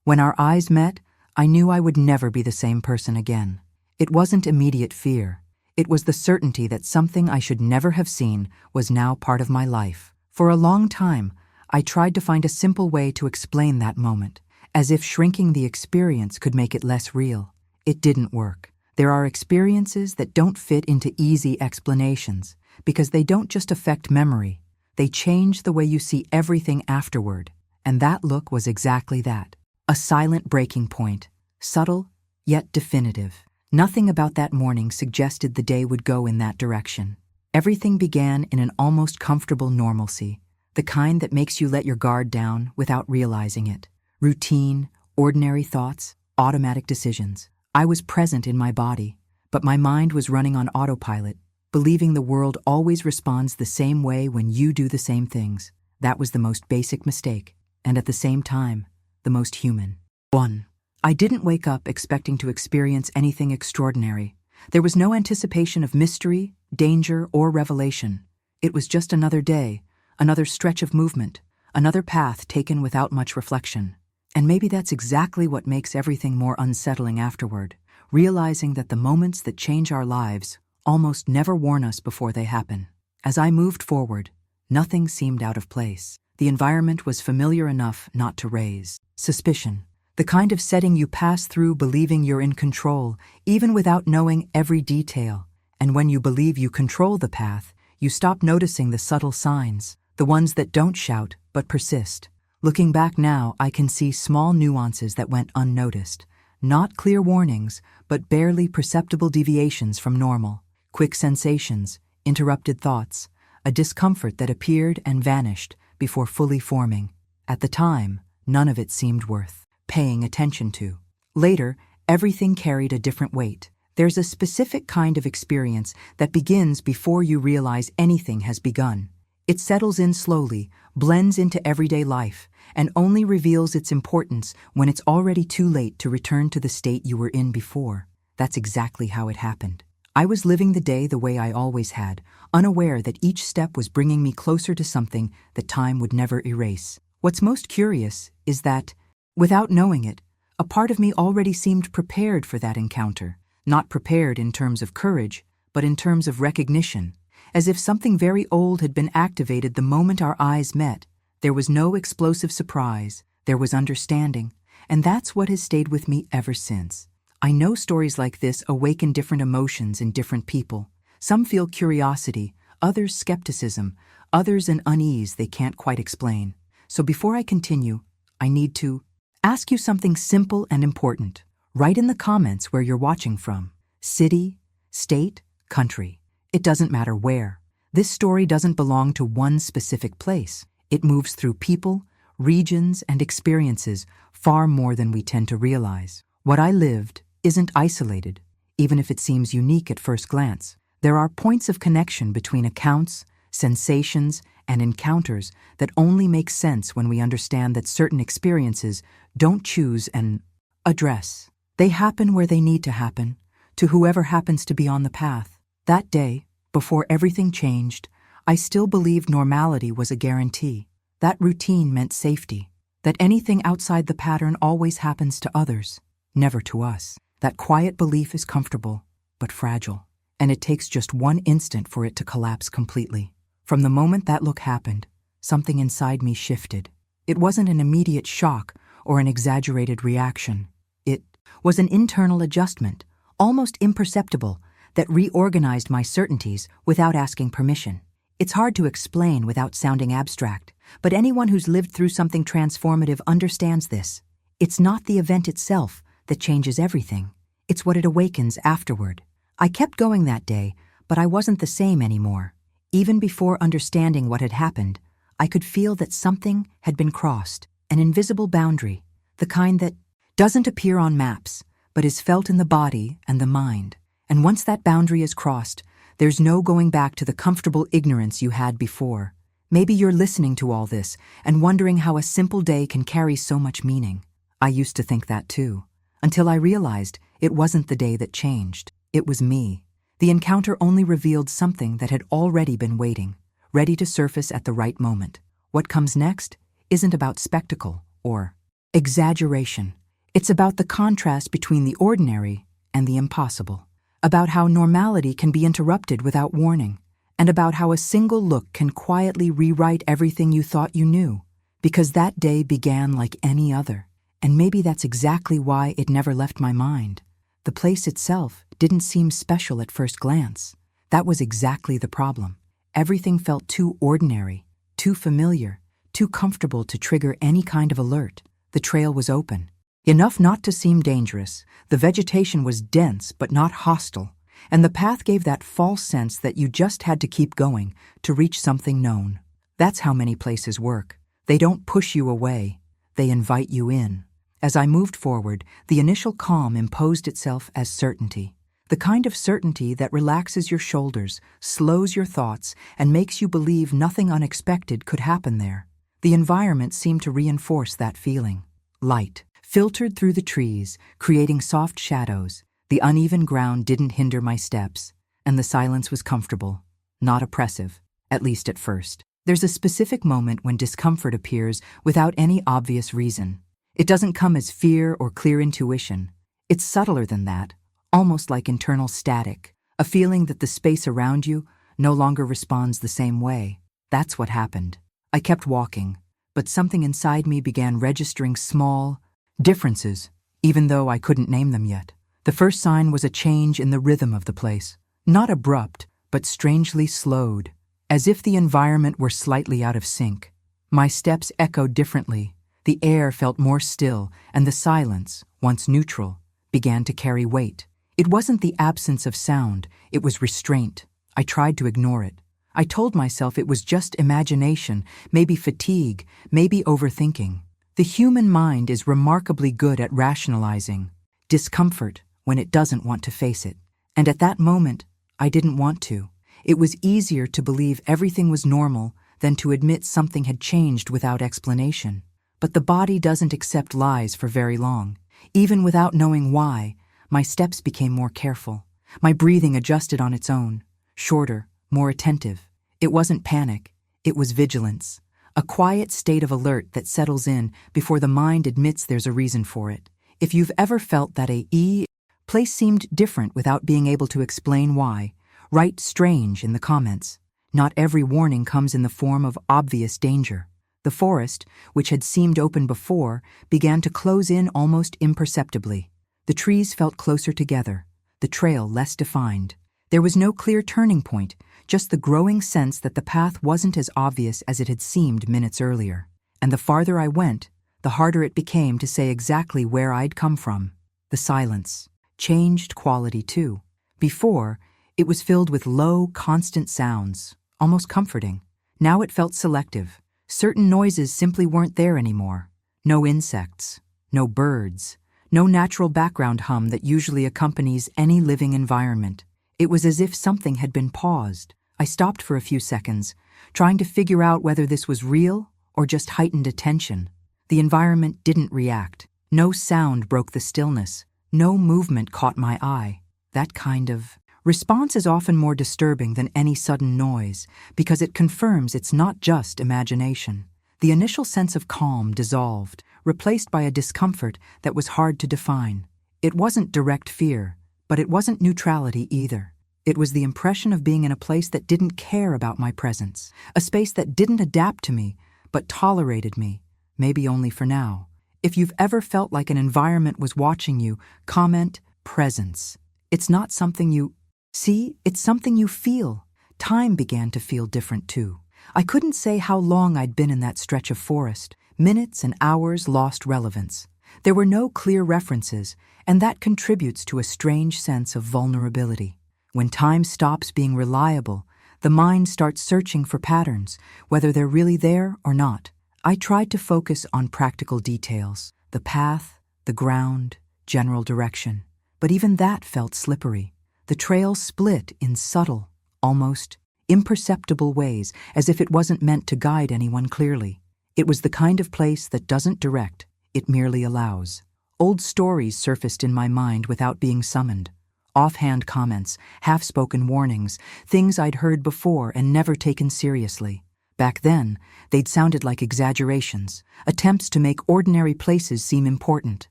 When our eyes met, I knew I would never be the same person again. It wasn't immediate fear. It was the certainty that something I should never have seen was now part of my life. For a long time, I tried to find a simple way to explain that moment, as if shrinking the experience could make it less real. It didn't work. There are experiences that don't fit into easy explanations, because they don't just affect memory, they change the way you see everything afterward. And that look was exactly that. A silent breaking point, subtle, yet definitive. Nothing about that morning suggested the day would go in that direction. Everything began in an almost comfortable normalcy, the kind that makes you let your guard down without realizing it. Routine, ordinary thoughts, automatic decisions. I was present in my body, but my mind was running on autopilot, believing the world always responds the same way when you do the same things. That was the most basic mistake, and at the same time, the most human. 1. I didn't wake up expecting to experience anything extraordinary. There was no anticipation of mystery, danger, or revelation. It was just another day, another stretch of movement, another path taken without much reflection. And maybe that's exactly what makes everything more unsettling afterward, realizing that the moments that change our lives almost never warn us before they happen. As I moved forward, nothing seemed out of place. The environment was familiar enough not to raise suspicion. The kind of setting you pass through believing you're in control, even without knowing every detail. And when you believe you control the path, you stop noticing the subtle signs, the ones that don't shout but persist. Looking back now, I can see small nuances that went unnoticed. Not clear warnings, but barely perceptible deviations from normal. Quick sensations, interrupted thoughts, a discomfort that appeared and vanished before fully forming. At the time, none of it seemed worth paying attention to. Later, everything carried a different weight. There's a specific kind of experience that begins before you realize anything has begun. It settles in slowly, blends into everyday life, and only reveals its importance when it's already too late to return to the state you were in before. That's exactly how it happened. I was living the day the way I always had, unaware that each step was bringing me closer to something that time would never erase. What's most curious is that, without knowing it, a part of me already seemed prepared for that encounter. Not prepared in terms of courage, but in terms of recognition. As if something very old had been activated the moment our eyes met. There was no explosive surprise, there was understanding, and that's what has stayed with me ever since. I know stories like this awaken different emotions in different people. Some feel curiosity, others skepticism, others an unease they can't quite explain. So before I continue, I need to ask you something simple and important. Write in the comments where you're watching from. City, state, country. It doesn't matter where. This story doesn't belong to one specific place. It moves through people, regions, and experiences far more than we tend to realize. What I lived isn't isolated, even if it seems unique at first glance. There are points of connection between accounts, sensations, and encounters that only make sense when we understand that certain experiences don't choose an address. They happen where they need to happen, to whoever happens to be on the path. That day, before everything changed, I still believed normality was a guarantee. That routine meant safety. That anything outside the pattern always happens to others, never to us. That quiet belief is comfortable, but fragile. And it takes just one instant for it to collapse completely. From the moment that look happened, something inside me shifted. It wasn't an immediate shock or an exaggerated reaction. It was an internal adjustment, almost imperceptible, that reorganized my certainties without asking permission. It's hard to explain without sounding abstract, but anyone who's lived through something transformative understands this. It's not the event itself that changes everything. It's what it awakens afterward. I kept going that day, but I wasn't the same anymore. Even before understanding what had happened, I could feel that something had been crossed, an invisible boundary, the kind that doesn't appear on maps, but is felt in the body and the mind. And once that boundary is crossed, there's no going back to the comfortable ignorance you had before. Maybe you're listening to all this and wondering how a simple day can carry so much meaning. I used to think that too, until I realized it wasn't the day that changed. It was me. The encounter only revealed something that had already been waiting, ready to surface at the right moment. What comes next isn't about spectacle or Exaggeration. It's about the contrast between the ordinary and the impossible, about how normality can be interrupted without warning, and about how a single look can quietly rewrite everything you thought you knew, because that day began like any other. And maybe that's exactly why it never left my mind. The place itself didn't seem special at first glance. That was exactly the problem. Everything felt too ordinary, too familiar, too comfortable to trigger any kind of alert. The trail was open, enough not to seem dangerous. The vegetation was dense but not hostile, and the path gave that false sense that you just had to keep going to reach something known. That's how many places work. They don't push you away, they invite you in. As I moved forward, the initial calm imposed itself as certainty. The kind of certainty that relaxes your shoulders, slows your thoughts, and makes you believe nothing unexpected could happen there. The environment seemed to reinforce that feeling. Light filtered through the trees, creating soft shadows. The uneven ground didn't hinder my steps, and the silence was comfortable, not oppressive, at least at first. There's a specific moment when discomfort appears without any obvious reason. It doesn't come as fear or clear intuition. It's subtler than that, almost like internal static, a feeling that the space around you no longer responds the same way. That's what happened. I kept walking, but something inside me began registering small differences, even though I couldn't name them yet. The first sign was a change in the rhythm of the place, not abrupt, but strangely slowed, as if the environment were slightly out of sync. My steps echoed differently. The air felt more still, and the silence, once neutral, began to carry weight. It wasn't the absence of sound, it was restraint. I tried to ignore it. I told myself it was just imagination, maybe fatigue, maybe overthinking. The human mind is remarkably good at rationalizing discomfort when it doesn't want to face it. And at that moment, I didn't want to. It was easier to believe everything was normal than to admit something had changed without explanation. But the body doesn't accept lies for very long. Even without knowing why, my steps became more careful. My breathing adjusted on its own, shorter, more attentive. It wasn't panic, it was vigilance, a quiet state of alert that settles in before the mind admits there's a reason for it. If you've ever felt that a place seemed different without being able to explain why, write strange in the comments. Not every warning comes in the form of obvious danger. The forest, which had seemed open before, began to close in almost imperceptibly. The trees felt closer together, the trail less defined. There was no clear turning point, just the growing sense that the path wasn't as obvious as it had seemed minutes earlier. And the farther I went, the harder it became to say exactly where I'd come from. The silence changed quality too. Before, it was filled with low, constant sounds, almost comforting. Now it felt selective. Certain noises simply weren't there anymore. No insects, no birds, no natural background hum that usually accompanies any living environment. It was as if something had been paused. I stopped for a few seconds, trying to figure out whether this was real or just heightened attention. The environment didn't react. No sound broke the stillness. No movement caught my eye. That kind of response is often more disturbing than any sudden noise because it confirms it's not just imagination. The initial sense of calm dissolved, replaced by a discomfort that was hard to define. It wasn't direct fear, but it wasn't neutrality either. It was the impression of being in a place that didn't care about my presence, a space that didn't adapt to me, but tolerated me, maybe only for now. If you've ever felt like an environment was watching you, comment presence. It's not something you see, it's something you feel. Time began to feel different too. I couldn't say how long I'd been in that stretch of forest. Minutes and hours lost relevance. There were no clear references, and that contributes to a strange sense of vulnerability. When time stops being reliable, the mind starts searching for patterns, whether they're really there or not. I tried to focus on practical details, the path, the ground, general direction. But even that felt slippery. The trail split in subtle, almost imperceptible ways, as if it wasn't meant to guide anyone clearly. It was the kind of place that doesn't direct, it merely allows. Old stories surfaced in my mind without being summoned. Offhand comments, half-spoken warnings, things I'd heard before and never taken seriously. Back then, they'd sounded like exaggerations, attempts to make ordinary places seem important.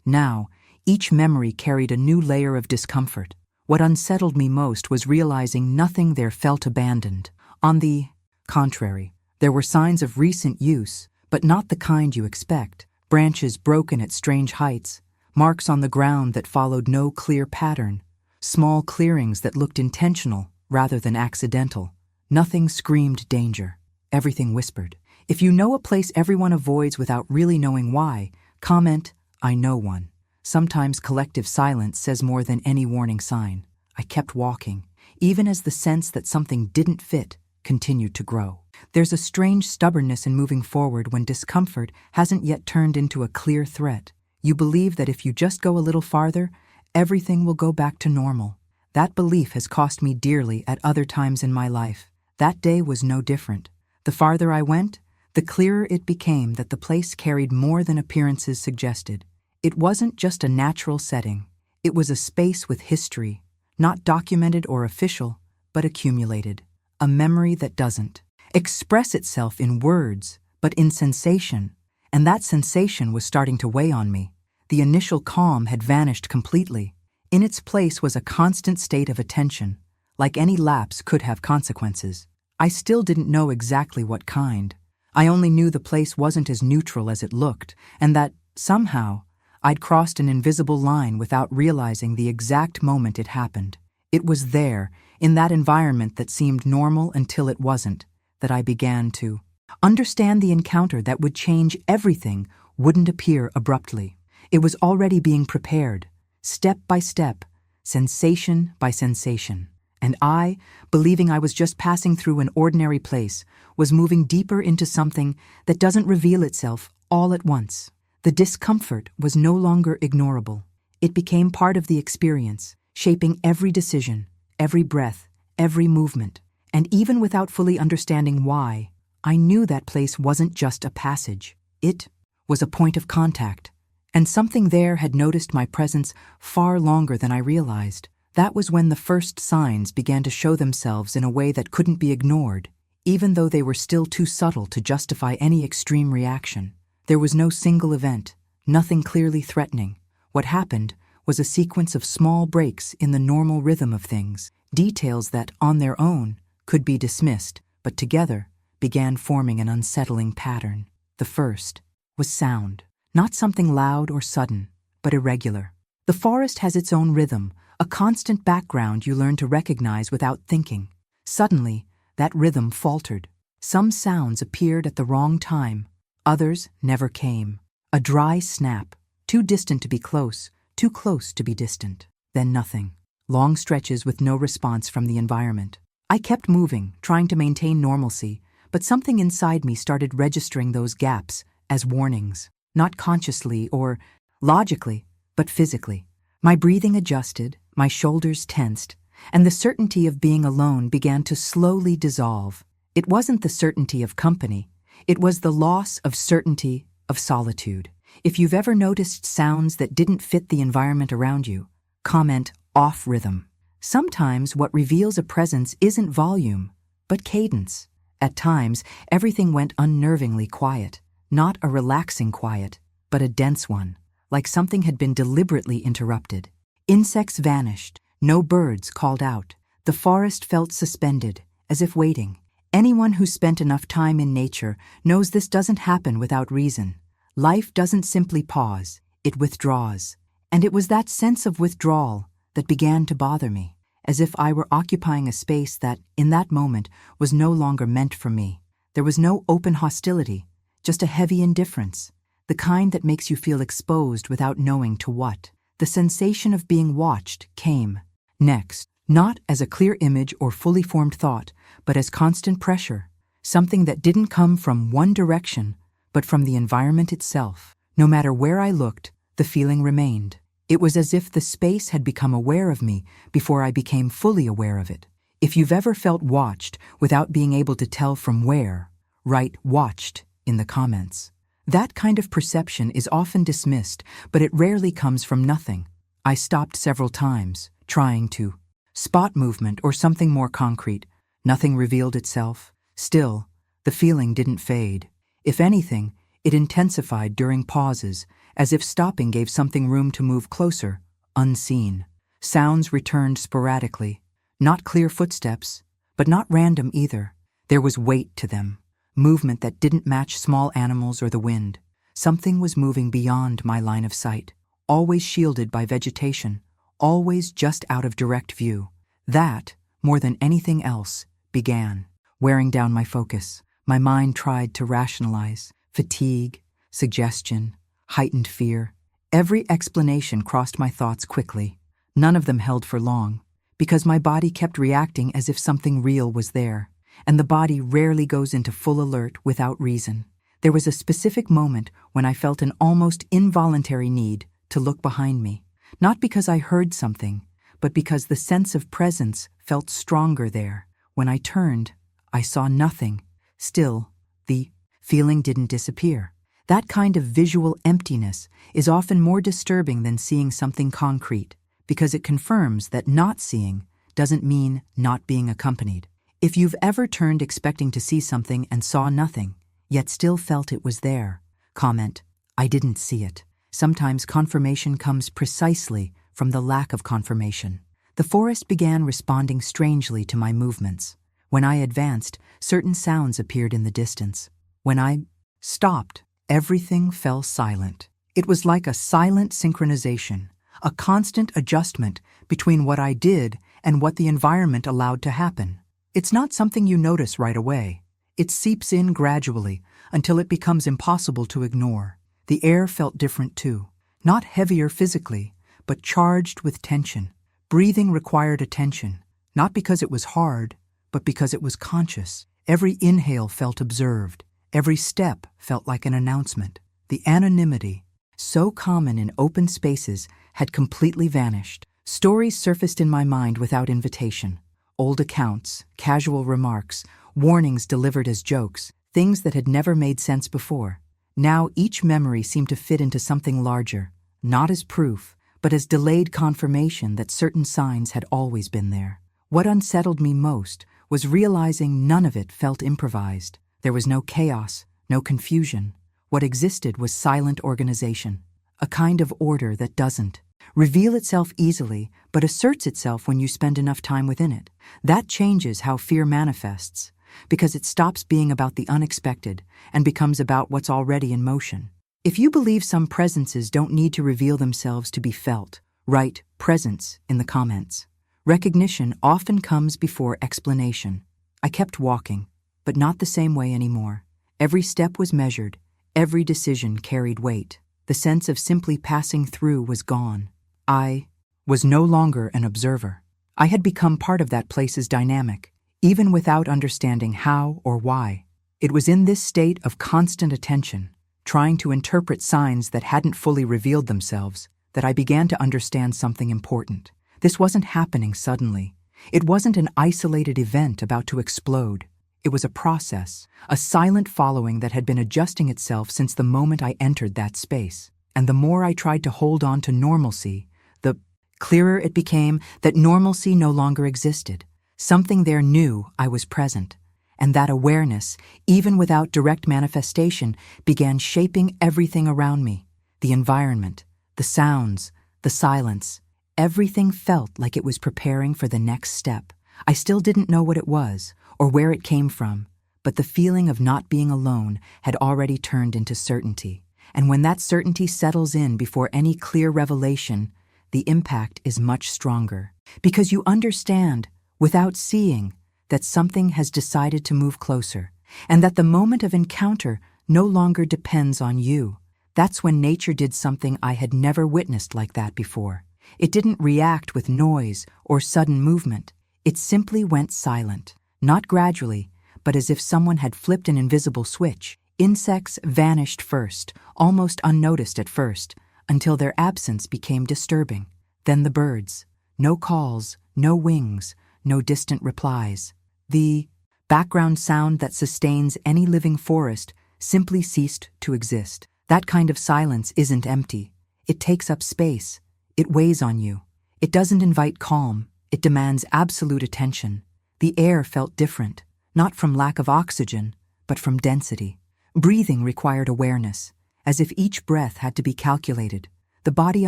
Now, each memory carried a new layer of discomfort. What unsettled me most was realizing nothing there felt abandoned. On the contrary, there were signs of recent use, but not the kind you expect. Branches broken at strange heights, marks on the ground that followed no clear pattern, small clearings that looked intentional rather than accidental. Nothing screamed danger. Everything whispered. If you know a place everyone avoids without really knowing why, comment, "I know one." Sometimes collective silence says more than any warning sign. I kept walking, even as the sense that something didn't fit continued to grow. There's a strange stubbornness in moving forward when discomfort hasn't yet turned into a clear threat. You believe that if you just go a little farther, everything will go back to normal. That belief has cost me dearly at other times in my life. That day was no different. The farther I went, the clearer it became that the place carried more than appearances suggested. It wasn't just a natural setting. It was a space with history, not documented or official, but accumulated. A memory that doesn't express itself in words, but in sensation. And that sensation was starting to weigh on me. The initial calm had vanished completely. In its place was a constant state of attention. Like any lapse could have consequences. I still didn't know exactly what kind. I only knew the place wasn't as neutral as it looked, and that, somehow, I'd crossed an invisible line without realizing the exact moment it happened. It was there, in that environment that seemed normal until it wasn't, that I began to understand the encounter that would change everything wouldn't appear abruptly. It was already being prepared, step by step, sensation by sensation. And I, believing I was just passing through an ordinary place, was moving deeper into something that doesn't reveal itself all at once. The discomfort was no longer ignorable. It became part of the experience, shaping every decision, every breath, every movement. And even without fully understanding why, I knew that place wasn't just a passage. It was a point of contact. And something there had noticed my presence far longer than I realized. That was when the first signs began to show themselves in a way that couldn't be ignored, even though they were still too subtle to justify any extreme reaction. There was no single event, nothing clearly threatening. What happened was a sequence of small breaks in the normal rhythm of things, details that, on their own, could be dismissed, but together began forming an unsettling pattern. The first was sound, not something loud or sudden, but irregular. The forest has its own rhythm, a constant background you learn to recognize without thinking. Suddenly, that rhythm faltered. Some sounds appeared at the wrong time, others never came. A dry snap, too distant to be close, too close to be distant. Then nothing. Long stretches with no response from the environment. I kept moving, trying to maintain normalcy, but something inside me started registering those gaps as warnings, not consciously or logically, but physically. My breathing adjusted, my shoulders tensed, and the certainty of being alone began to slowly dissolve. It wasn't the certainty of company. It was the loss of certainty of solitude. If you've ever noticed sounds that didn't fit the environment around you, comment off rhythm. Sometimes what reveals a presence isn't volume, but cadence. At times, everything went unnervingly quiet, not a relaxing quiet, but a dense one, like something had been deliberately interrupted. Insects vanished, no birds called out. The forest felt suspended, as if waiting. Anyone who spent enough time in nature knows this doesn't happen without reason. Life doesn't simply pause, it withdraws. And it was that sense of withdrawal that began to bother me, as if I were occupying a space that, in that moment, was no longer meant for me. There was no open hostility, just a heavy indifference, the kind that makes you feel exposed without knowing to what. The sensation of being watched came next, not as a clear image or fully formed thought, but as constant pressure, something that didn't come from one direction, but from the environment itself. No matter where I looked, the feeling remained. It was as if the space had become aware of me before I became fully aware of it. If you've ever felt watched without being able to tell from where, write "watched" in the comments. That kind of perception is often dismissed, but it rarely comes from nothing. I stopped several times, trying to spot movement or something more concrete. Nothing revealed itself. Still, the The feeling didn't fade. If anything, it intensified during pauses, as if stopping gave something room to move closer, unseen. Sounds returned sporadically. Not clear footsteps, but not random either. There was weight to them, movement that didn't match small animals or the wind. Something was moving beyond my line of sight, always shielded by vegetation, always just out of direct view. That, more than anything else, began wearing down my focus. My mind tried to rationalize fatigue, suggestion, heightened fear. Every explanation crossed my thoughts quickly. None of them held for long, because my body kept reacting as if something real was there, and the body rarely goes into full alert without reason. There was a specific moment when I felt an almost involuntary need to look behind me, not because I heard something, but because the sense of presence felt stronger there. When I turned, I saw nothing. Still, the feeling didn't disappear. That kind of visual emptiness is often more disturbing than seeing something concrete, because it confirms that not seeing doesn't mean not being accompanied. If you've ever turned expecting to see something and saw nothing, yet still felt it was there, comment, "I didn't see it." Sometimes confirmation comes precisely from the lack of confirmation. The forest began responding strangely to my movements. When I advanced, certain sounds appeared in the distance. When I stopped, everything fell silent. It was like a silent synchronization, a constant adjustment between what I did and what the environment allowed to happen. It's not something you notice right away. It seeps in gradually until it becomes impossible to ignore. The air felt different too, not heavier physically, but charged with tension. Breathing required attention, not because it was hard, but because it was conscious. Every inhale felt observed. Every step felt like an announcement. The anonymity, so common in open spaces, had completely vanished. Stories surfaced in my mind without invitation. Old accounts, casual remarks, warnings delivered as jokes, things that had never made sense before. Now each memory seemed to fit into something larger, not as proof, but as delayed confirmation that certain signs had always been there. What unsettled me most was realizing none of it felt improvised. There was no chaos, no confusion. What existed was silent organization, a kind of order that doesn't reveal itself easily, but asserts itself when you spend enough time within it. That changes how fear manifests, because it stops being about the unexpected and becomes about what's already in motion. If you believe some presences don't need to reveal themselves to be felt, write "presence" in the comments. Recognition often comes before explanation. I kept walking, but not the same way anymore. Every step was measured, every decision carried weight. The sense of simply passing through was gone. I was no longer an observer. I had become part of that place's dynamic, even without understanding how or why. It was in this state of constant attention, trying to interpret signs that hadn't fully revealed themselves, that I began to understand something important. This wasn't happening suddenly. It wasn't an isolated event about to explode. It was a process, a silent following that had been adjusting itself since the moment I entered that space. And the more I tried to hold on to normalcy, the clearer it became that normalcy no longer existed. Something there knew I was present, and that awareness, even without direct manifestation, began shaping everything around me. The environment, the sounds, the silence. Everything felt like it was preparing for the next step. I still didn't know what it was or where it came from, but the feeling of not being alone had already turned into certainty. And when that certainty settles in before any clear revelation, the impact is much stronger. Because you understand, without seeing, that something has decided to move closer, and that the moment of encounter no longer depends on you. That's when nature did something I had never witnessed like that before. It didn't react with noise or sudden movement. It simply went silent, not gradually, but as if someone had flipped an invisible switch. Insects vanished first, almost unnoticed at first, until their absence became disturbing. Then the birds. No calls, no wings, no distant replies. The background sound that sustains any living forest simply ceased to exist. That kind of silence isn't empty. It takes up space. It weighs on you. It doesn't invite calm. It demands absolute attention. The air felt different, not from lack of oxygen, but from density. Breathing required awareness, as if each breath had to be calculated. The body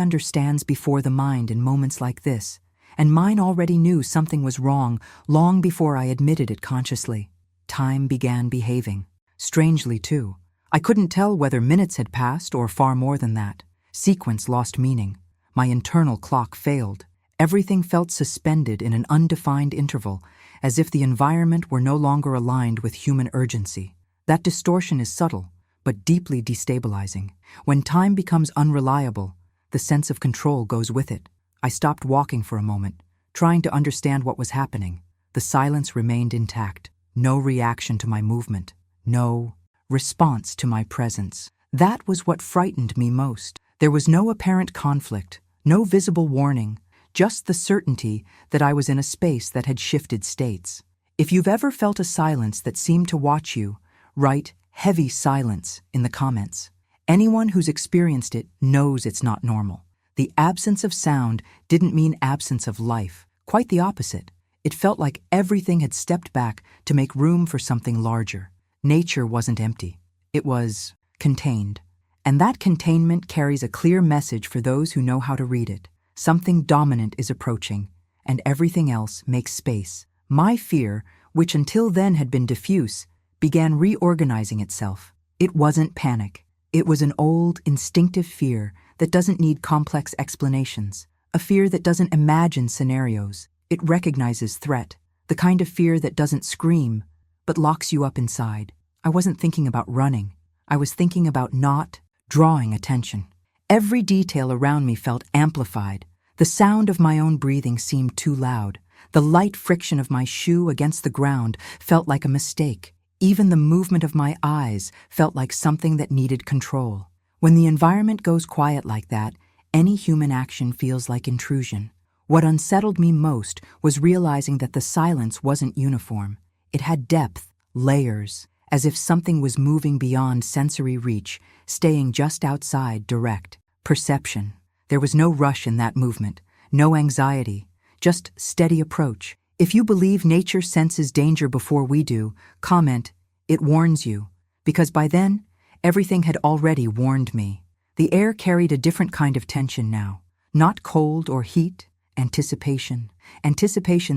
understands before the mind in moments like this, and mine already knew something was wrong long before I admitted it consciously. Time began behaving. Strangely, too. I couldn't tell whether minutes had passed or far more than that. Sequence lost meaning. My internal clock failed. Everything felt suspended in an undefined interval, as if the environment were no longer aligned with human urgency. That distortion is subtle, but deeply destabilizing. When time becomes unreliable, the sense of control goes with it. I stopped walking for a moment, trying to understand what was happening. The silence remained intact. No reaction to my movement. No response to my presence. That was what frightened me most. There was no apparent conflict, no visible warning, just the certainty that I was in a space that had shifted states. If you've ever felt a silence that seemed to watch you, write "heavy silence" in the comments. Anyone who's experienced it knows it's not normal. The absence of sound didn't mean absence of life. Quite the opposite. It felt like everything had stepped back to make room for something larger. Nature wasn't empty. It was contained. And that containment carries a clear message for those who know how to read it. Something dominant is approaching, and everything else makes space. My fear, which until then had been diffuse, began reorganizing itself. It wasn't panic. It was an old, instinctive fear that doesn't need complex explanations. A fear that doesn't imagine scenarios. It recognizes threat. The kind of fear that doesn't scream, but locks you up inside. I wasn't thinking about running. I was thinking about not drawing attention. Every detail around me felt amplified. The sound of my own breathing seemed too loud. The light friction of my shoe against the ground felt like a mistake. Even the movement of my eyes felt like something that needed control. When the environment goes quiet like that, any human action feels like intrusion. What unsettled me most was realizing that the silence wasn't uniform. It had depth, layers, as if something was moving beyond sensory reach, staying just outside direct perception. There was no rush in that movement, no anxiety, just steady approach. If you believe nature senses danger before we do, comment, "It warns you," because by then, everything had already warned me. The air carried a different kind of tension now, not cold or heat, anticipation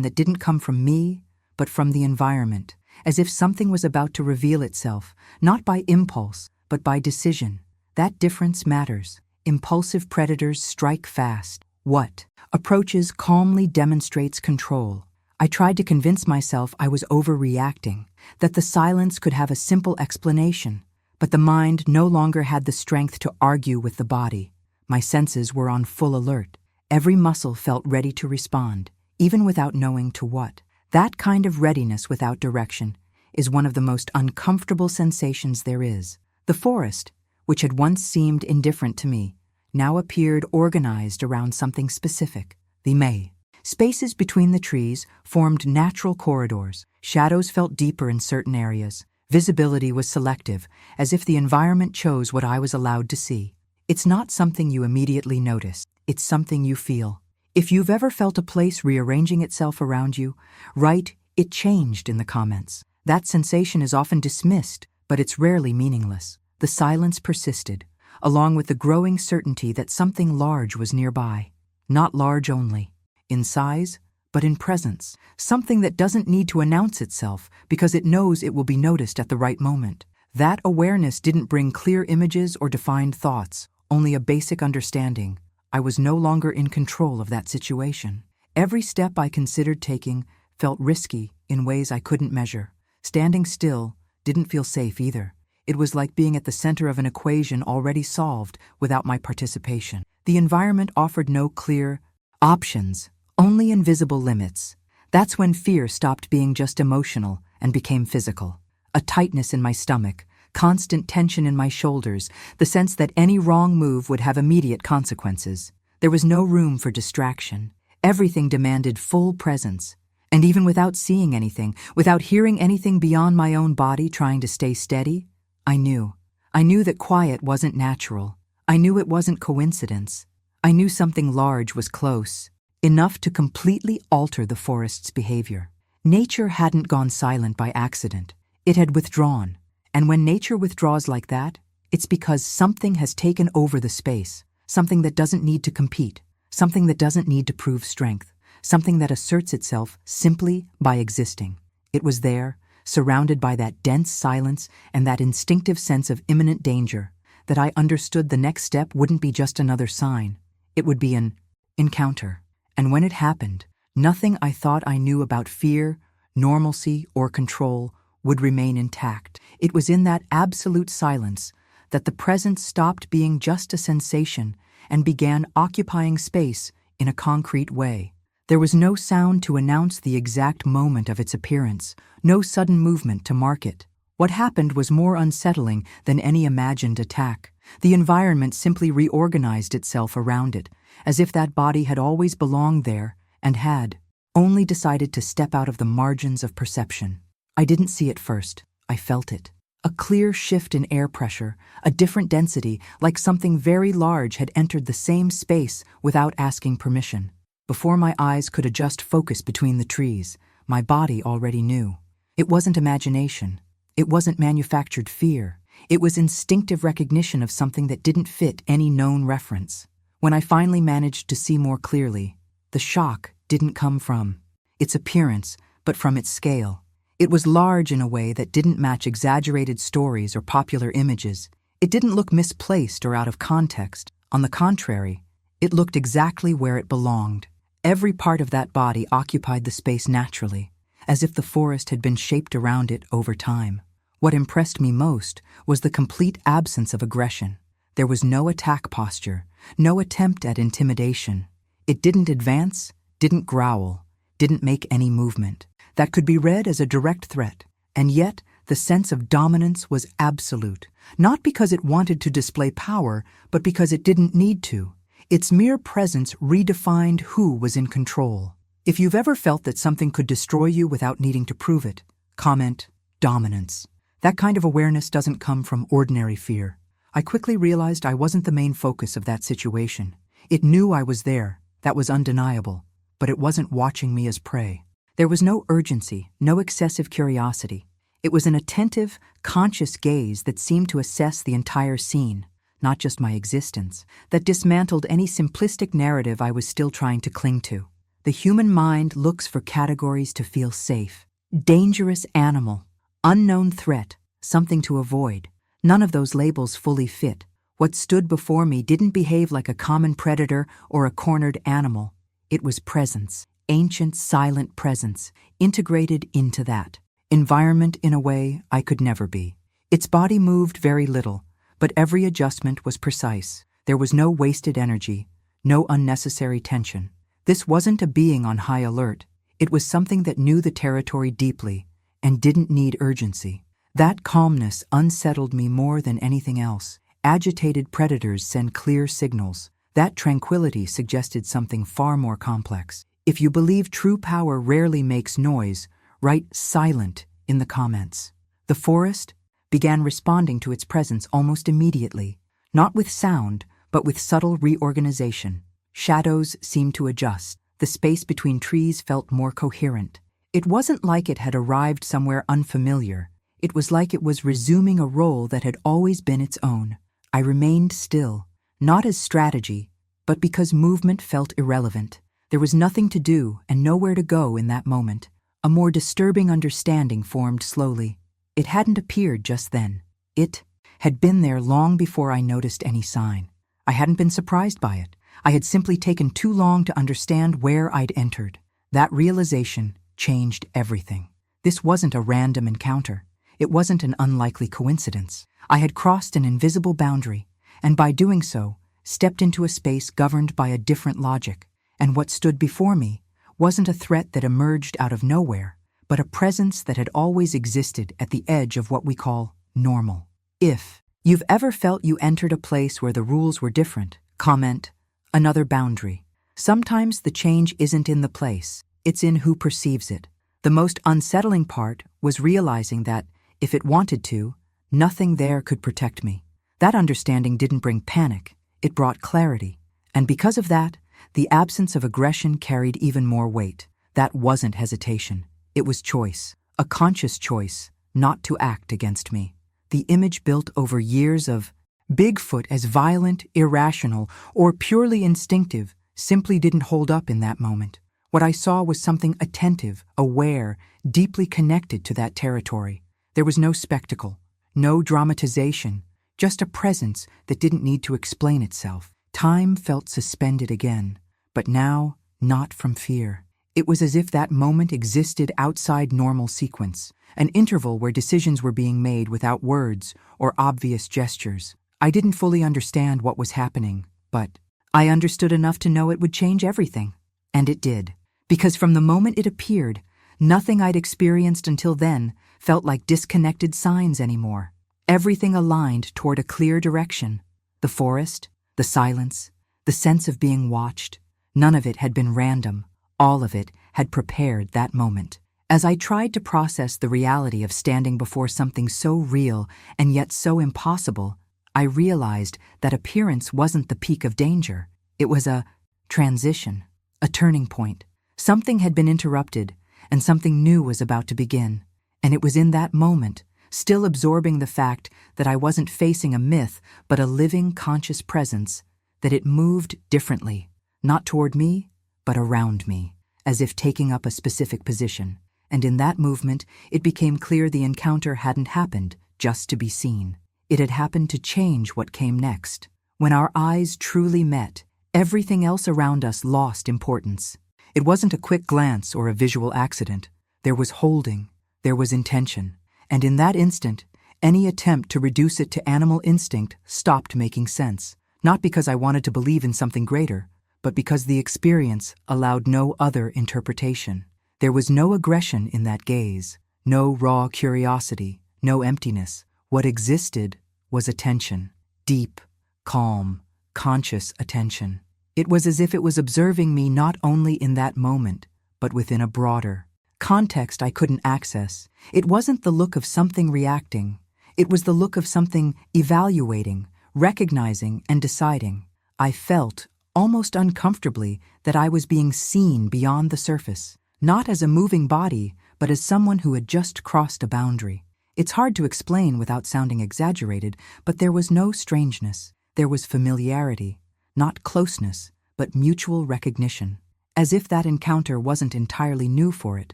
that didn't come from me, but from the environment, as if something was about to reveal itself, not by impulse, but by decision. That difference matters. Impulsive predators strike fast. What approaches calmly demonstrates control. I tried to convince myself I was overreacting, that the silence could have a simple explanation, but the mind no longer had the strength to argue with the body. My senses were on full alert. Every muscle felt ready to respond, even without knowing to what. That kind of readiness without direction is one of the most uncomfortable sensations there is. The forest, which had once seemed indifferent to me, now appeared organized around something specific, the May. Spaces between the trees formed natural corridors. Shadows felt deeper in certain areas. Visibility was selective, as if the environment chose what I was allowed to see. It's not something you immediately notice. It's something you feel. If you've ever felt a place rearranging itself around you, write "it changed" in the comments. That sensation is often dismissed, but it's rarely meaningless. The silence persisted, along with the growing certainty that something large was nearby. Not large only in size, but in presence. Something that doesn't need to announce itself because it knows it will be noticed at the right moment. That awareness didn't bring clear images or defined thoughts, only a basic understanding. I was no longer in control of that situation. Every step I considered taking felt risky in ways I couldn't measure. Standing still didn't feel safe either. It was like being at the center of an equation already solved without my participation. The environment offered no clear options, only invisible limits. That's when fear stopped being just emotional and became physical. A tightness in my stomach, constant tension in my shoulders, the sense that any wrong move would have immediate consequences. There was no room for distraction. Everything demanded full presence. And even without seeing anything, without hearing anything beyond my own body trying to stay steady, I knew. I knew that quiet wasn't natural. I knew it wasn't coincidence. I knew something large was close, enough to completely alter the forest's behavior. Nature hadn't gone silent by accident. It had withdrawn. And when nature withdraws like that, it's because something has taken over the space, something that doesn't need to compete, something that doesn't need to prove strength, something that asserts itself simply by existing. It was there, surrounded by that dense silence and that instinctive sense of imminent danger, that I understood the next step wouldn't be just another sign. It would be an encounter. And when it happened, nothing I thought I knew about fear, normalcy, or control would remain intact. It was in that absolute silence that the present stopped being just a sensation and began occupying space in a concrete way. There was no sound to announce the exact moment of its appearance, no sudden movement to mark it. What happened was more unsettling than any imagined attack. The environment simply reorganized itself around it, as if that body had always belonged there and had only decided to step out of the margins of perception. I didn't see it first. I felt it. A clear shift in air pressure, a different density, like something very large had entered the same space without asking permission. Before my eyes could adjust focus between the trees, my body already knew. It wasn't imagination. It wasn't manufactured fear. It was instinctive recognition of something that didn't fit any known reference. When I finally managed to see more clearly, the shock didn't come from its appearance, but from its scale. It was large in a way that didn't match exaggerated stories or popular images. It didn't look misplaced or out of context. On the contrary, it looked exactly where it belonged. Every part of that body occupied the space naturally, as if the forest had been shaped around it over time. What impressed me most was the complete absence of aggression. There was no attack posture, no attempt at intimidation. It didn't advance, didn't growl, didn't make any movement that could be read as a direct threat. And yet, the sense of dominance was absolute, not because it wanted to display power, but because it didn't need to. Its mere presence redefined who was in control. If you've ever felt that something could destroy you without needing to prove it, comment dominance. That kind of awareness doesn't come from ordinary fear. I quickly realized I wasn't the main focus of that situation. It knew I was there, that was undeniable, but it wasn't watching me as prey. There was no urgency, no excessive curiosity. It was an attentive, conscious gaze that seemed to assess the entire scene, not just my existence, that dismantled any simplistic narrative I was still trying to cling to. The human mind looks for categories to feel safe. Dangerous animal, unknown threat, something to avoid. None of those labels fully fit. What stood before me didn't behave like a common predator or a cornered animal. It was presence, ancient, silent presence, integrated into that environment in a way I could never be. Its body moved very little, but every adjustment was precise. There was no wasted energy, no unnecessary tension. This wasn't a being on high alert. It was something that knew the territory deeply and didn't need urgency. That calmness unsettled me more than anything else. Agitated predators send clear signals. That tranquility suggested something far more complex. If you believe true power rarely makes noise, write silent in the comments. The forest began responding to its presence almost immediately, not with sound, but with subtle reorganization. Shadows seemed to adjust. The space between trees felt more coherent. It wasn't like it had arrived somewhere unfamiliar. It was like it was resuming a role that had always been its own. I remained still, not as strategy, but because movement felt irrelevant. There was nothing to do and nowhere to go in that moment. A more disturbing understanding formed slowly. It hadn't appeared just then. It had been there long before I noticed any sign. I hadn't been surprised by it. I had simply taken too long to understand where I'd entered. That realization changed everything. This wasn't a random encounter. It wasn't an unlikely coincidence. I had crossed an invisible boundary, and by doing so, stepped into a space governed by a different logic. And what stood before me wasn't a threat that emerged out of nowhere, but a presence that had always existed at the edge of what we call normal. If you've ever felt you entered a place where the rules were different, comment another boundary. Sometimes the change isn't in the place, it's in who perceives it. The most unsettling part was realizing that, if it wanted to, nothing there could protect me. That understanding didn't bring panic, it brought clarity. And because of that, the absence of aggression carried even more weight. That wasn't hesitation. It was choice. A conscious choice not to act against me. the image built over years of Bigfoot as violent, irrational, or purely instinctive simply didn't hold up in that moment. What I saw was something attentive, aware, deeply connected to that territory. There was no spectacle, no dramatization, just a presence that didn't need to explain itself. Time felt suspended again, but now not from fear. It was as if that moment existed outside normal sequence, an interval where decisions were being made without words or obvious gestures. I didn't fully understand what was happening, but I understood enough to know it would change everything. And it did. Because from the moment it appeared, nothing I'd experienced until then felt like disconnected signs anymore. Everything aligned toward a clear direction. The forest, the silence, the sense of being watched. None of it had been random. All of it had prepared that moment. As I tried to process the reality of standing before something so real and yet so impossible, I realized that appearance wasn't the peak of danger. It was a transition, a turning point. Something had been interrupted, and something new was about to begin. And it was in that moment, still absorbing the fact that I wasn't facing a myth but a living, conscious presence, that it moved differently, not toward me, but around me, as if taking up a specific position. And in that movement, it became clear the encounter hadn't happened just to be seen. It had happened to change what came next. When our eyes truly met, everything else around us lost importance. It wasn't a quick glance or a visual accident. There was holding, there was intention. And in that instant, any attempt to reduce it to animal instinct stopped making sense. Not because I wanted to believe in something greater, but because the experience allowed no other interpretation. There was no aggression in that gaze, no raw curiosity, no emptiness. What existed was attention, deep, calm, conscious attention. It was as if it was observing me not only in that moment, but within a broader context I couldn't access. It wasn't the look of something reacting. It was the look of something evaluating, recognizing, and deciding. I felt, almost uncomfortably, that I was being seen beyond the surface, not as a moving body, but as someone who had just crossed a boundary. It's hard to explain without sounding exaggerated, but there was no strangeness. There was familiarity, not closeness, but mutual recognition. As if that encounter wasn't entirely new for it,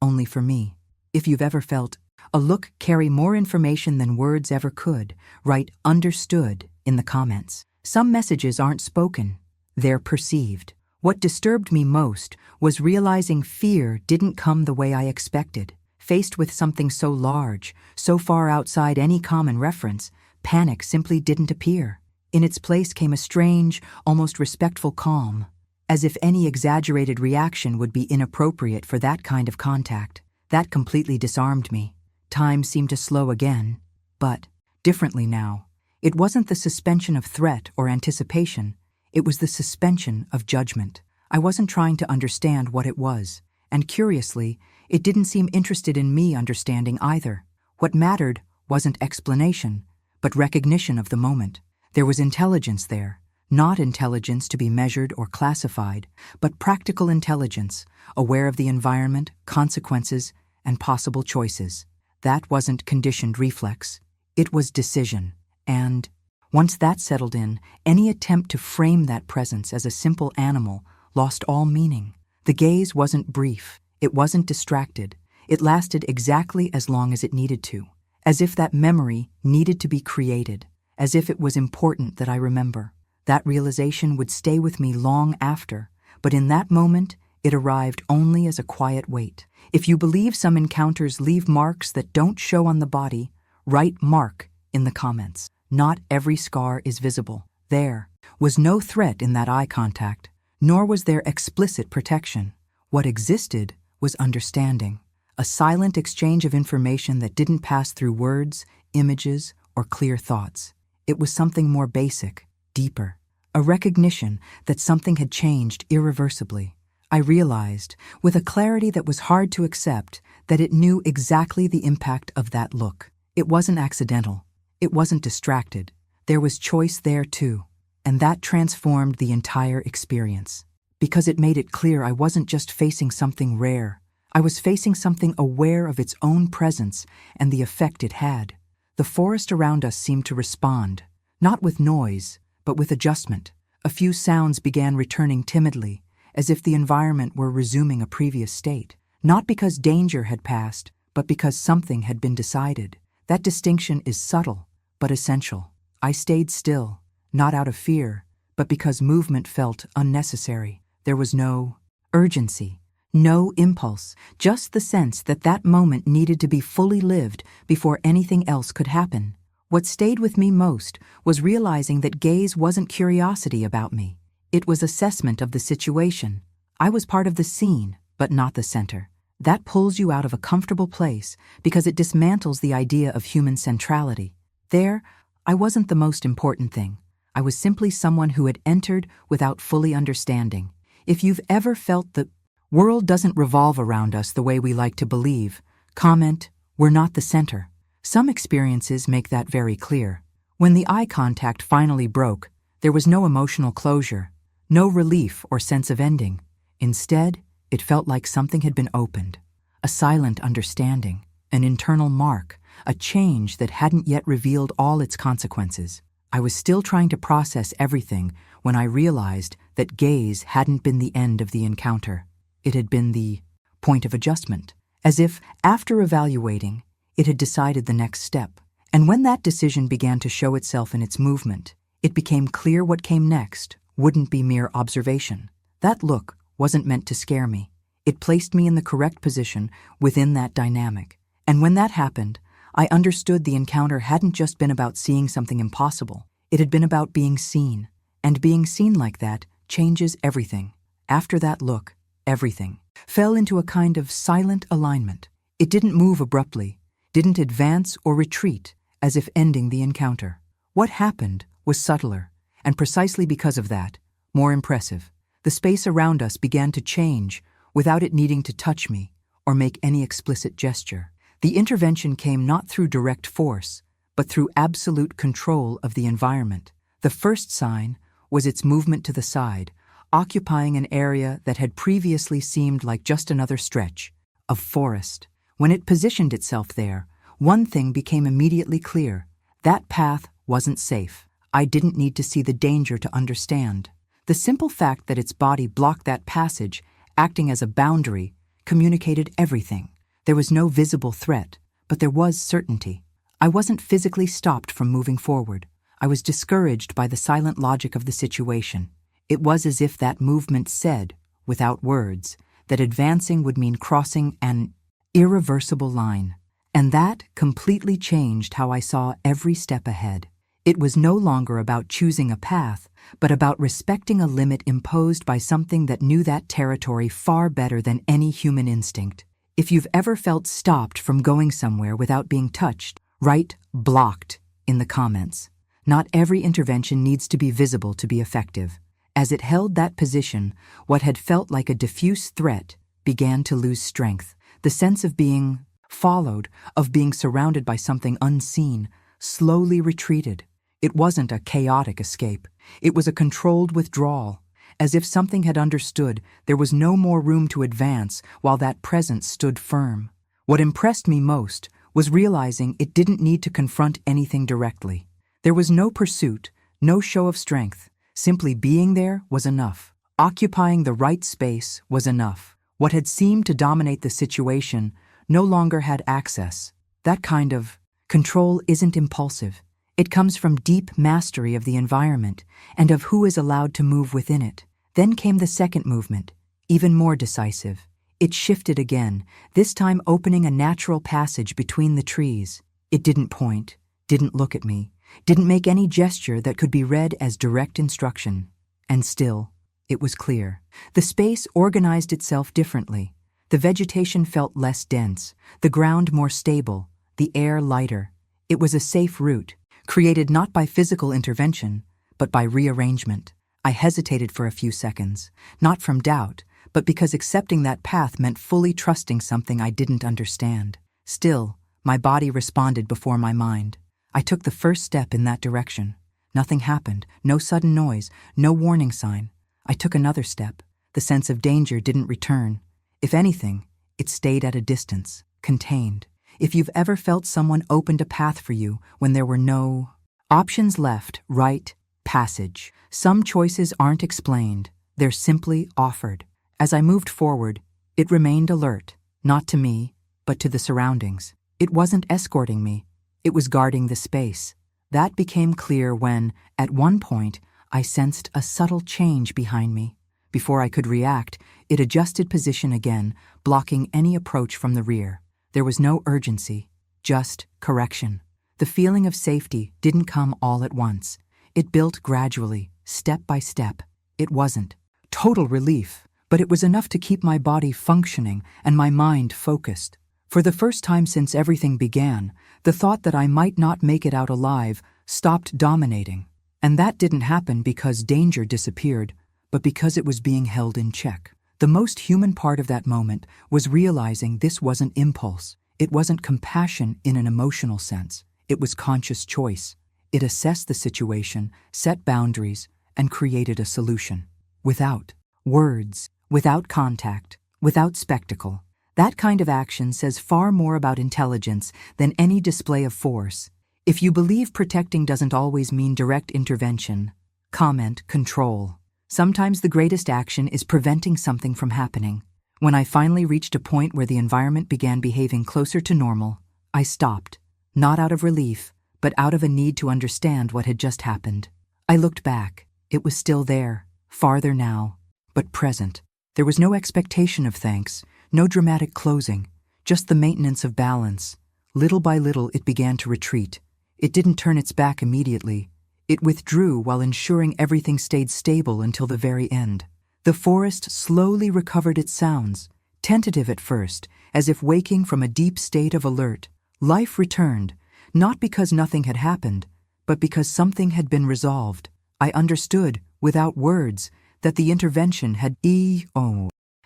only for me. If you've ever felt a look carry more information than words ever could, write "understood" in the comments. Some messages aren't spoken, they're perceived. What disturbed me most was realizing fear didn't come the way I expected. Faced with something so large, so far outside any common reference, panic simply didn't appear. In its place came a strange, almost respectful calm, as if any exaggerated reaction would be inappropriate for that kind of contact. That completely disarmed me. Time seemed to slow again, but differently now. It wasn't the suspension of threat or anticipation. It was the suspension of judgment. I wasn't trying to understand what it was, and curiously, it didn't seem interested in me understanding either. What mattered wasn't explanation, but recognition of the moment. There was intelligence there, not intelligence to be measured or classified, but practical intelligence, aware of the environment, consequences, and possible choices. That wasn't conditioned reflex. It was decision. And once that settled in, any attempt to frame that presence as a simple animal lost all meaning. The gaze wasn't brief. It wasn't distracted. It lasted exactly as long as it needed to, as if that memory needed to be created, as if it was important that I remember. That realization would stay with me long after, but in that moment, it arrived only as a quiet weight. If you believe some encounters leave marks that don't show on the body, write "mark" in the comments. Not every scar is visible. There was no threat in that eye contact, nor was there explicit protection. What existed was understanding, a silent exchange of information that didn't pass through words, images, or clear thoughts. It was something more basic, deeper, a recognition that something had changed irreversibly. I realized, with a clarity that was hard to accept, that it knew exactly the impact of that look. It wasn't accidental. It wasn't distracted. There was choice there too, and that transformed the entire experience. Because it made it clear I wasn't just facing something rare. I was facing something aware of its own presence and the effect it had. The forest around us seemed to respond, not with noise, but with adjustment. A few sounds began returning timidly, as if the environment were resuming a previous state. Not because danger had passed, but because something had been decided. That distinction is subtle, but essential. I stayed still, not out of fear, but because movement felt unnecessary. There was no urgency, no impulse, just the sense that that moment needed to be fully lived before anything else could happen. What stayed with me most was realizing that gaze wasn't curiosity about me. It was assessment of the situation. I was part of the scene, but not the center. That pulls you out of a comfortable place because it dismantles the idea of human centrality. There, I wasn't the most important thing. I was simply someone who had entered without fully understanding. If you've ever felt the world doesn't revolve around us the way we like to believe, comment, "We're not the center." Some experiences make that very clear. When the eye contact finally broke, there was no emotional closure, no relief or sense of ending. Instead, it felt like something had been opened, a silent understanding, an internal mark, a change that hadn't yet revealed all its consequences. I was still trying to process everything when I realized that gaze hadn't been the end of the encounter. It had been the point of adjustment, as if, after evaluating, it had decided the next step. And when that decision began to show itself in its movement, it became clear what came next wouldn't be mere observation. That look wasn't meant to scare me. It placed me in the correct position within that dynamic. And when that happened, I understood the encounter hadn't just been about seeing something impossible. It had been about being seen. And being seen like that changes everything. After that look, everything fell into a kind of silent alignment. It didn't move abruptly, didn't advance or retreat, as if ending the encounter. What happened was subtler, and precisely because of that, more impressive. The space around us began to change without it needing to touch me or make any explicit gesture. The intervention came not through direct force, but through absolute control of the environment. The first sign was its movement to the side, occupying an area that had previously seemed like just another stretch of forest. When it positioned itself there, one thing became immediately clear. That path wasn't safe. I didn't need to see the danger to understand. The simple fact that its body blocked that passage, acting as a boundary, communicated everything. There was no visible threat, but there was certainty. I wasn't physically stopped from moving forward. I was discouraged by the silent logic of the situation. It was as if that movement said, without words, that advancing would mean crossing an irreversible line. And that completely changed how I saw every step ahead. It was no longer about choosing a path, but about respecting a limit imposed by something that knew that territory far better than any human instinct. If you've ever felt stopped from going somewhere without being touched, write "blocked" in the comments. Not every intervention needs to be visible to be effective. As it held that position, what had felt like a diffuse threat began to lose strength. The sense of being followed, of being surrounded by something unseen, slowly retreated. It wasn't a chaotic escape. It was a controlled withdrawal, as if something had understood there was no more room to advance while that presence stood firm. What impressed me most was realizing it didn't need to confront anything directly. There was no pursuit, no show of strength. Simply being there was enough. Occupying the right space was enough. What had seemed to dominate the situation no longer had access. That kind of control isn't impulsive. It comes from deep mastery of the environment and of who is allowed to move within it. Then came the second movement, even more decisive. It shifted again, this time opening a natural passage between the trees. It didn't point, didn't look at me, didn't make any gesture that could be read as direct instruction. And still, it was clear. The space organized itself differently. The vegetation felt less dense, the ground more stable, the air lighter. It was a safe route, created not by physical intervention, but by rearrangement. I hesitated for a few seconds, not from doubt, but because accepting that path meant fully trusting something I didn't understand. Still, my body responded before my mind. I took the first step in that direction. Nothing happened, no sudden noise, no warning sign. I took another step. The sense of danger didn't return. If anything, it stayed at a distance, contained. If you've ever felt someone opened a path for you when there were no options left, right, passage. Some choices aren't explained, they're simply offered. As I moved forward, it remained alert, not to me, but to the surroundings. It wasn't escorting me, it was guarding the space. That became clear when, at one point, I sensed a subtle change behind me. Before I could react, it adjusted position again, blocking any approach from the rear. There was no urgency, just correction. The feeling of safety didn't come all at once. It built gradually, step by step. It wasn't total relief, but it was enough to keep my body functioning and my mind focused. For the first time since everything began, the thought that I might not make it out alive stopped dominating. And that didn't happen because danger disappeared, but because it was being held in check. The most human part of that moment was realizing this wasn't impulse. It wasn't compassion in an emotional sense. It was conscious choice. It assessed the situation, set boundaries, and created a solution. Without words, without contact, without spectacle. That kind of action says far more about intelligence than any display of force. If you believe protecting doesn't always mean direct intervention, comment control. Sometimes the greatest action is preventing something from happening. When I finally reached a point where the environment began behaving closer to normal, I stopped, not out of relief, but out of a need to understand what had just happened. I looked back. It was still there, farther now, but present. There was no expectation of thanks, no dramatic closing, just the maintenance of balance. Little by little it began to retreat. It didn't turn its back immediately. It withdrew while ensuring everything stayed stable until the very end. The forest slowly recovered its sounds, tentative at first, as if waking from a deep state of alert. Life returned, not because nothing had happened, but because something had been resolved. I understood, without words, that the intervention had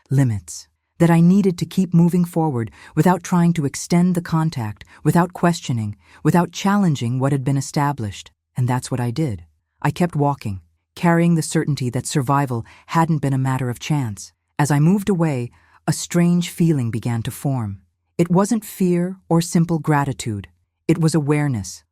limits. That I needed to keep moving forward without trying to extend the contact, without questioning, without challenging what had been established. And that's what I did. I kept walking, carrying the certainty that survival hadn't been a matter of chance. As I moved away, a strange feeling began to form. It wasn't fear or simple gratitude. It was awareness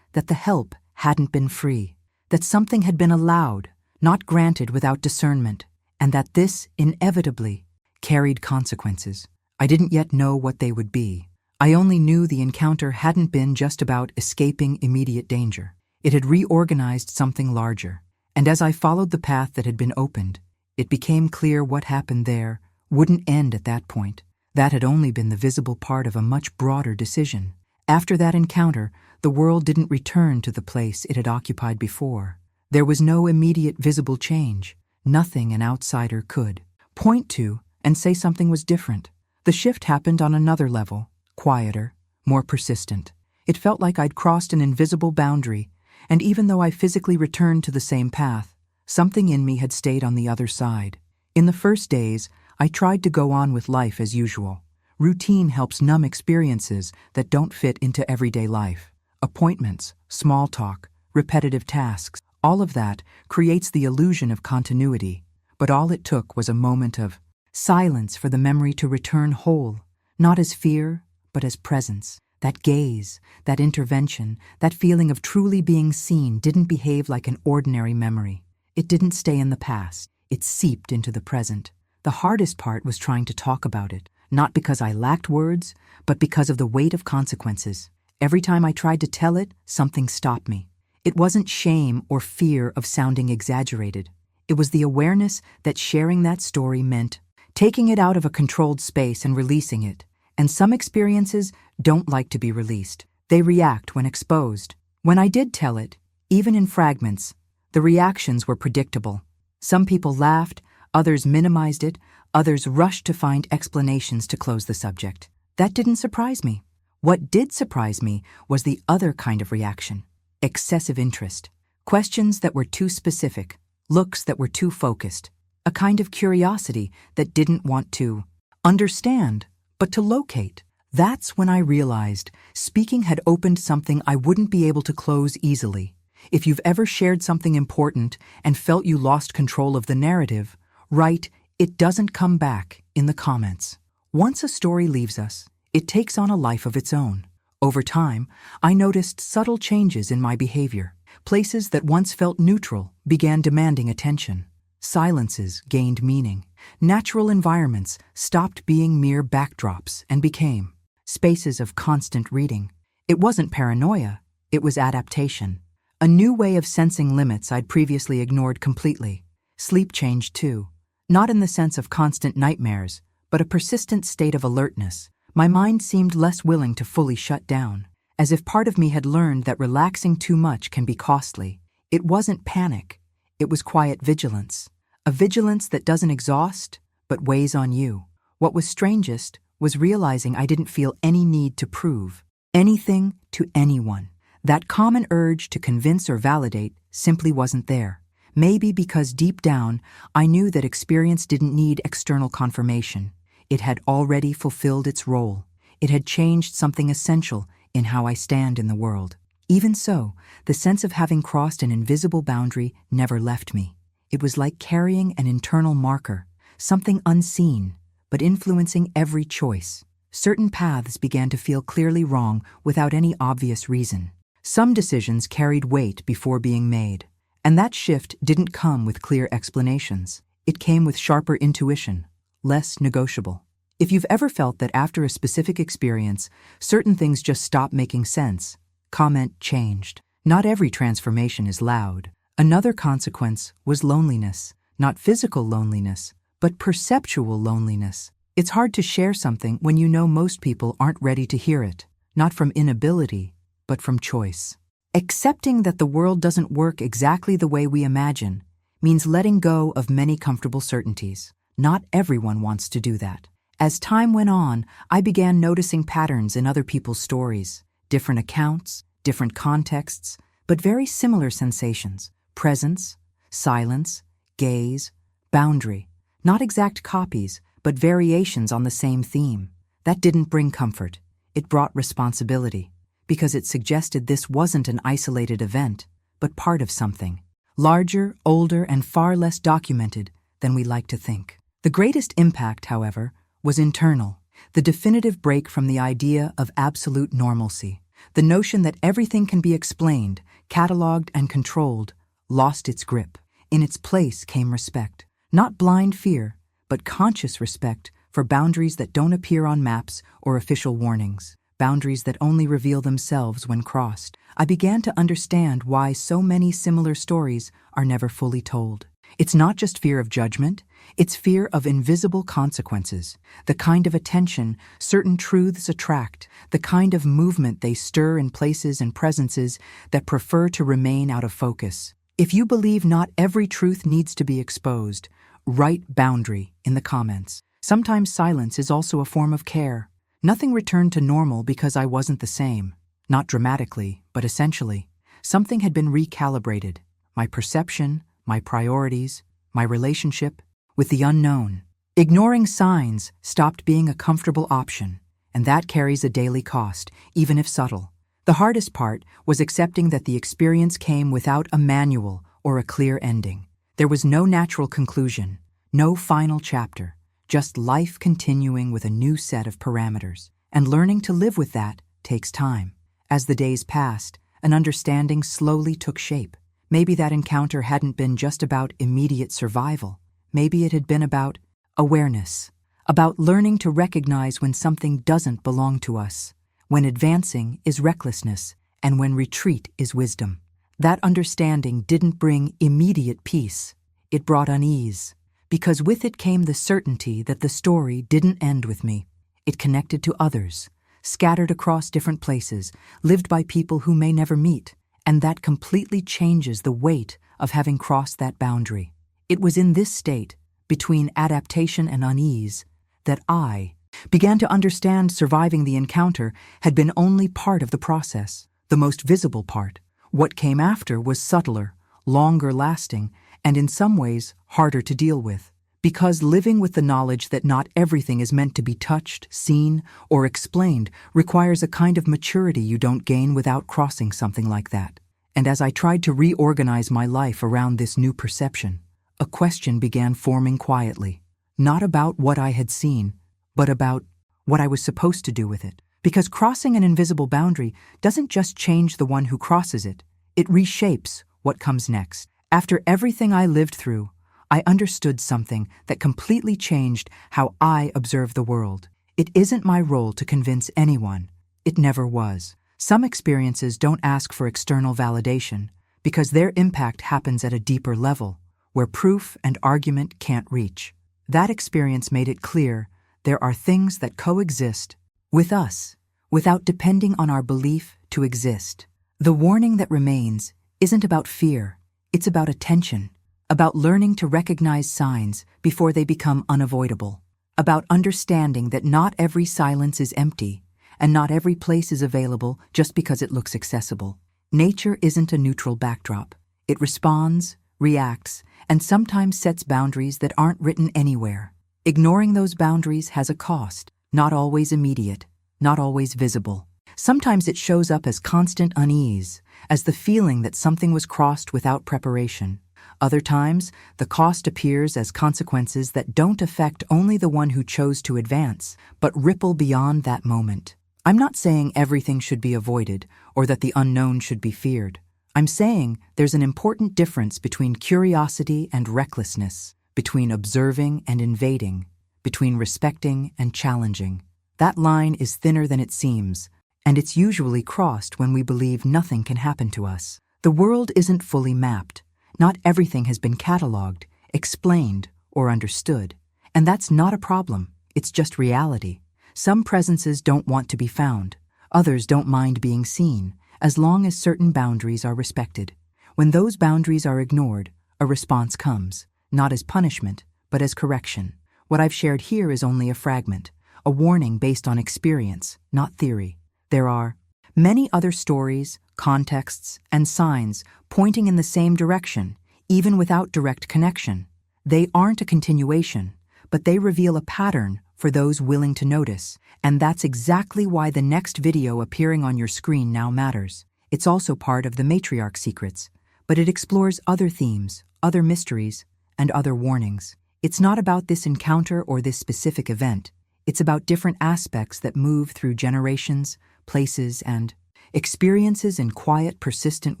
that the help hadn't been free, that something had been allowed, not granted without discernment, and that this inevitably carried consequences. I didn't yet know what they would be. I only knew the encounter hadn't been just about escaping immediate danger. It had reorganized something larger. And as I followed the path that had been opened, it became clear what happened there wouldn't end at that point. That had only been the visible part of a much broader decision. After that encounter, the world didn't return to the place it had occupied before. There was no immediate visible change. Nothing an outsider could point to and say something was different. The shift happened on another level, quieter, more persistent. It felt like I'd crossed an invisible boundary, and even though I physically returned to the same path, something in me had stayed on the other side. In the first days, I tried to go on with life as usual. Routine helps numb experiences that don't fit into everyday life. Appointments, small talk, repetitive tasks, all of that creates the illusion of continuity. But all it took was a moment of silence for the memory to return whole, not as fear, but as presence. That gaze, that intervention, that feeling of truly being seen didn't behave like an ordinary memory. It didn't stay in the past. It seeped into the present. The hardest part was trying to talk about it, not because I lacked words, but because of the weight of consequences. Every time I tried to tell it, something stopped me. It wasn't shame or fear of sounding exaggerated. It was the awareness that sharing that story meant taking it out of a controlled space and releasing it. And some experiences don't like to be released. They react when exposed. When I did tell it, even in fragments, the reactions were predictable. Some people laughed, others minimized it, others rushed to find explanations to close the subject. That didn't surprise me. What did surprise me was the other kind of reaction: excessive interest. Questions that were too specific, looks that were too focused, a kind of curiosity that didn't want to understand, but to locate. That's when I realized speaking had opened something I wouldn't be able to close easily. If you've ever shared something important and felt you lost control of the narrative, write, "It doesn't come back," in the comments. Once a story leaves us, it takes on a life of its own. Over time, I noticed subtle changes in my behavior. Places that once felt neutral began demanding attention. Silences gained meaning. Natural environments stopped being mere backdrops and became spaces of constant reading. It wasn't paranoia, it was adaptation. A new way of sensing limits I'd previously ignored completely. Sleep changed too. Not in the sense of constant nightmares, but a persistent state of alertness. My mind seemed less willing to fully shut down, as if part of me had learned that relaxing too much can be costly. It wasn't panic, it was quiet vigilance. A vigilance that doesn't exhaust, but weighs on you. What was strangest was realizing I didn't feel any need to prove anything to anyone. That common urge to convince or validate simply wasn't there. Maybe because deep down, I knew that experience didn't need external confirmation. It had already fulfilled its role. It had changed something essential in how I stand in the world. Even so, the sense of having crossed an invisible boundary never left me. It was like carrying an internal marker, something unseen, but influencing every choice. Certain paths began to feel clearly wrong without any obvious reason. Some decisions carried weight before being made, and that shift didn't come with clear explanations. It came with sharper intuition, less negotiable. If you've ever felt that after a specific experience, certain things just stop making sense, comment changed. Not every transformation is loud. Another consequence was loneliness, not physical loneliness, but perceptual loneliness. It's hard to share something when you know most people aren't ready to hear it, not from inability, but from choice. Accepting that the world doesn't work exactly the way we imagine means letting go of many comfortable certainties. Not everyone wants to do that. As time went on, I began noticing patterns in other people's stories, different accounts, different contexts, but very similar sensations. Presence, silence, gaze, boundary. Not exact copies, but variations on the same theme. That didn't bring comfort. It brought responsibility, because it suggested this wasn't an isolated event, but part of something. Larger, older, and far less documented than we like to think. The greatest impact, however, was internal. The definitive break from the idea of absolute normalcy. The notion that everything can be explained, cataloged, and controlled lost its grip. In its place came respect. Not blind fear, but conscious respect for boundaries that don't appear on maps or official warnings. Boundaries that only reveal themselves when crossed. I began to understand why so many similar stories are never fully told. It's not just fear of judgment, it's fear of invisible consequences, the kind of attention certain truths attract, the kind of movement they stir in places and presences that prefer to remain out of focus. If you believe not every truth needs to be exposed, write boundary in the comments. Sometimes silence is also a form of care. Nothing returned to normal because I wasn't the same. Not dramatically, but essentially. Something had been recalibrated. My perception, my priorities, my relationship with the unknown. Ignoring signs stopped being a comfortable option, and that carries a daily cost, even if subtle. The hardest part was accepting that the experience came without a manual or a clear ending. There was no natural conclusion, no final chapter, just life continuing with a new set of parameters. And learning to live with that takes time. As the days passed, an understanding slowly took shape. Maybe that encounter hadn't been just about immediate survival. Maybe it had been about awareness, about learning to recognize when something doesn't belong to us, when advancing is recklessness, and when retreat is wisdom. That understanding didn't bring immediate peace. It brought unease, because with it came the certainty that the story didn't end with me. It connected to others, scattered across different places, lived by people who may never meet, and that completely changes the weight of having crossed that boundary. It was in this state, between adaptation and unease, that I began to understand surviving the encounter had been only part of the process, the most visible part. What came after was subtler, longer lasting, and in some ways harder to deal with. Because living with the knowledge that not everything is meant to be touched, seen, or explained requires a kind of maturity you don't gain without crossing something like that. And as I tried to reorganize my life around this new perception, a question began forming quietly, not about what I had seen, but about what I was supposed to do with it. Because crossing an invisible boundary doesn't just change the one who crosses it, it reshapes what comes next. After everything I lived through, I understood something that completely changed how I observe the world. It isn't my role to convince anyone. It never was. Some experiences don't ask for external validation because their impact happens at a deeper level, where proof and argument can't reach. That experience made it clear there are things that coexist with us without depending on our belief to exist. The warning that remains isn't about fear, it's about attention, about learning to recognize signs before they become unavoidable, about understanding that not every silence is empty and not every place is available just because it looks accessible. Nature isn't a neutral backdrop. It responds, reacts, and sometimes sets boundaries that aren't written anywhere. Ignoring those boundaries has a cost, not always immediate, not always visible. Sometimes it shows up as constant unease, as the feeling that something was crossed without preparation. Other times, the cost appears as consequences that don't affect only the one who chose to advance, but ripple beyond that moment. I'm not saying everything should be avoided or that the unknown should be feared. I'm saying there's an important difference between curiosity and recklessness, between observing and invading, between respecting and challenging. That line is thinner than it seems, and it's usually crossed when we believe nothing can happen to us. The world isn't fully mapped. Not everything has been cataloged, explained, or understood. And that's not a problem. It's just reality. Some presences don't want to be found. Others don't mind being seen, as long as certain boundaries are respected. When those boundaries are ignored, a response comes, not as punishment, but as correction. What I've shared here is only a fragment, a warning based on experience, not theory. There are many other stories, contexts, and signs pointing in the same direction, even without direct connection. They aren't a continuation, but they reveal a pattern for those willing to notice, and that's exactly why the next video appearing on your screen now matters. It's also part of the Matriarch Secrets, but it explores other themes, other mysteries, and other warnings. It's not about this encounter or this specific event. It's about different aspects that move through generations, places, and experiences in quiet, persistent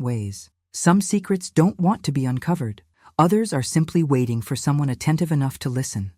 ways. Some secrets don't want to be uncovered. Others are simply waiting for someone attentive enough to listen.